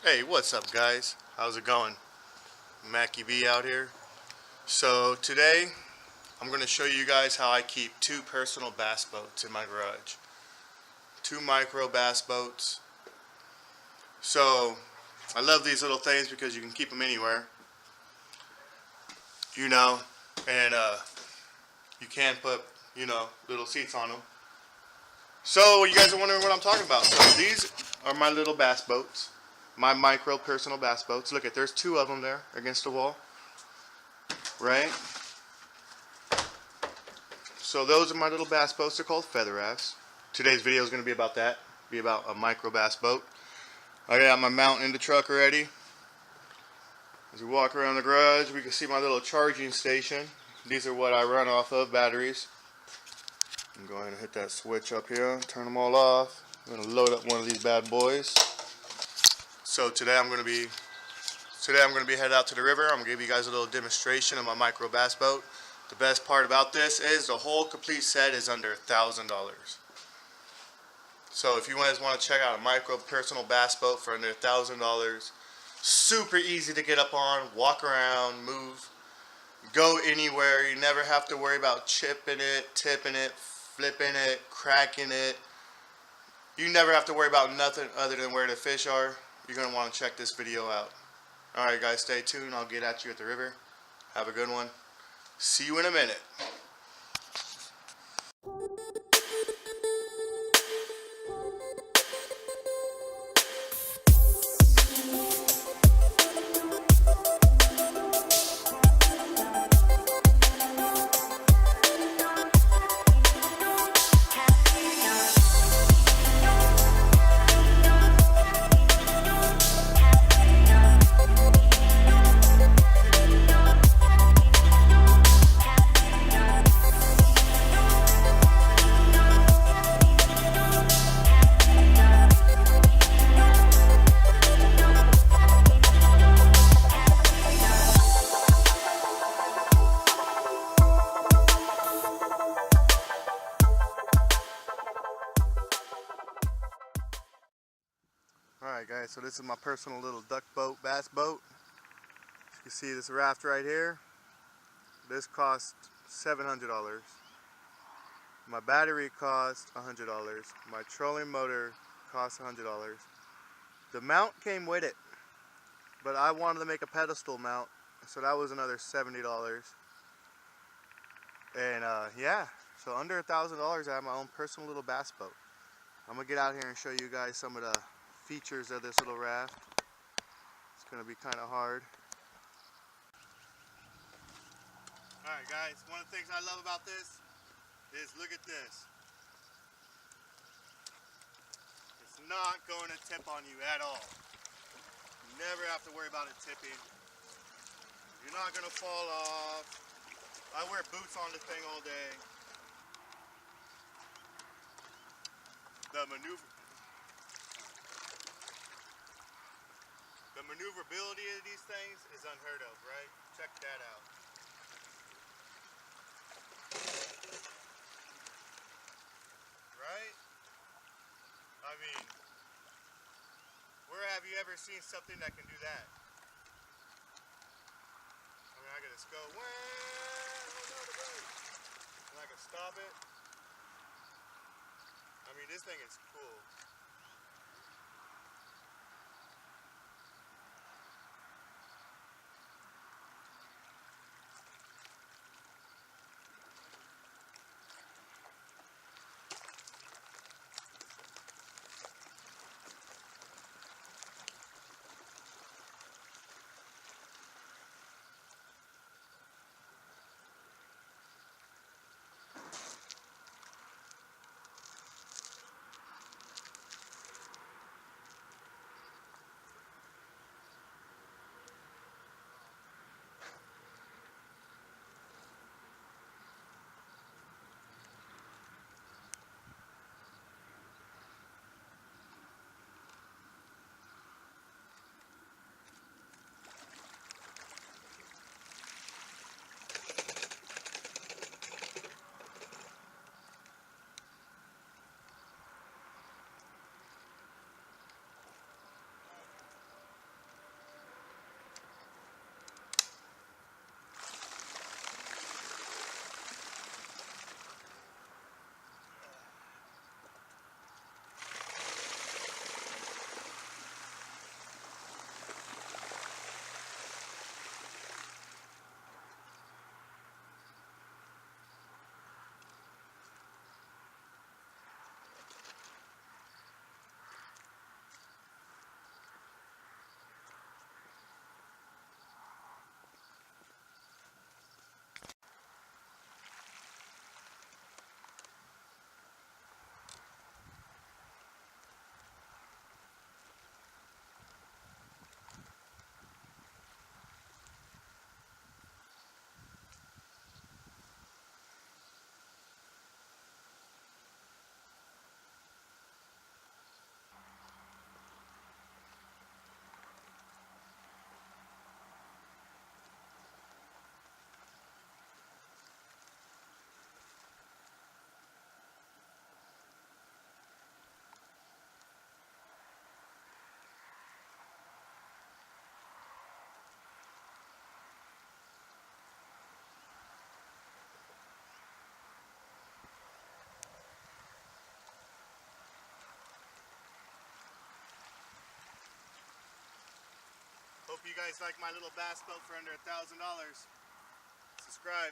Hey, what's up guys? How's it going? Mackie B out here. So today I'm going to show you guys how I keep two personal bass boats in my garage. Two micro bass boats. So I love these little things because you can keep them anywhere. You know, and you can put, little seats on them. So you guys are wondering what I'm talking about. So these are my little bass boats. My micro personal bass boats. Look there's two of them there against the wall. Right? So those are my little bass boats. They're called feather rafts. Today's video is going to be about that. Be about a micro bass boat. I got my mount in the truck already. As we walk around the garage, we can see my little charging station. These are what I run off of, batteries. I'm going to hit that switch up here, turn them all off. I'm going to load up one of these bad boys. So today I'm going to be headed out to the river. I'm going to give you guys a little demonstration of my micro bass boat. The best part about this is the whole complete set is under $1,000. So if you guys want to check out a micro personal bass boat for under $1,000, super easy to get up on, walk around, move, go anywhere. You never have to worry about chipping it, tipping it, flipping it, cracking it. You never have to worry about nothing other than where the fish are. You're going to want to check this video out. Alright guys, stay tuned. I'll get at you at the river. Have a good one. See you in a minute. Alright guys, so this is my personal little duck boat, bass boat. You can see this raft right here. This cost $700. My battery cost $100. My trolling motor cost $100. The mount came with it, but I wanted to make a pedestal mount, so that was another $70. And yeah, so under $1,000 I have my own personal little bass boat. I'm gonna get out here and show you guys some of the features of this little raft. It's gonna be kind of hard. Alright guys, one of the things I love about this is look at this. It's not going to tip on you at all. You never have to worry about it tipping. You're not going to fall off. I wear boots on this thing all day. The maneuverability of these things is unheard of, right? Check that out. Right? I mean, where have you ever seen something that can do that? I mean, I can just go, and I can stop it. I mean, this thing is cool. Hope you guys like my little bass boat for under $1,000. Subscribe.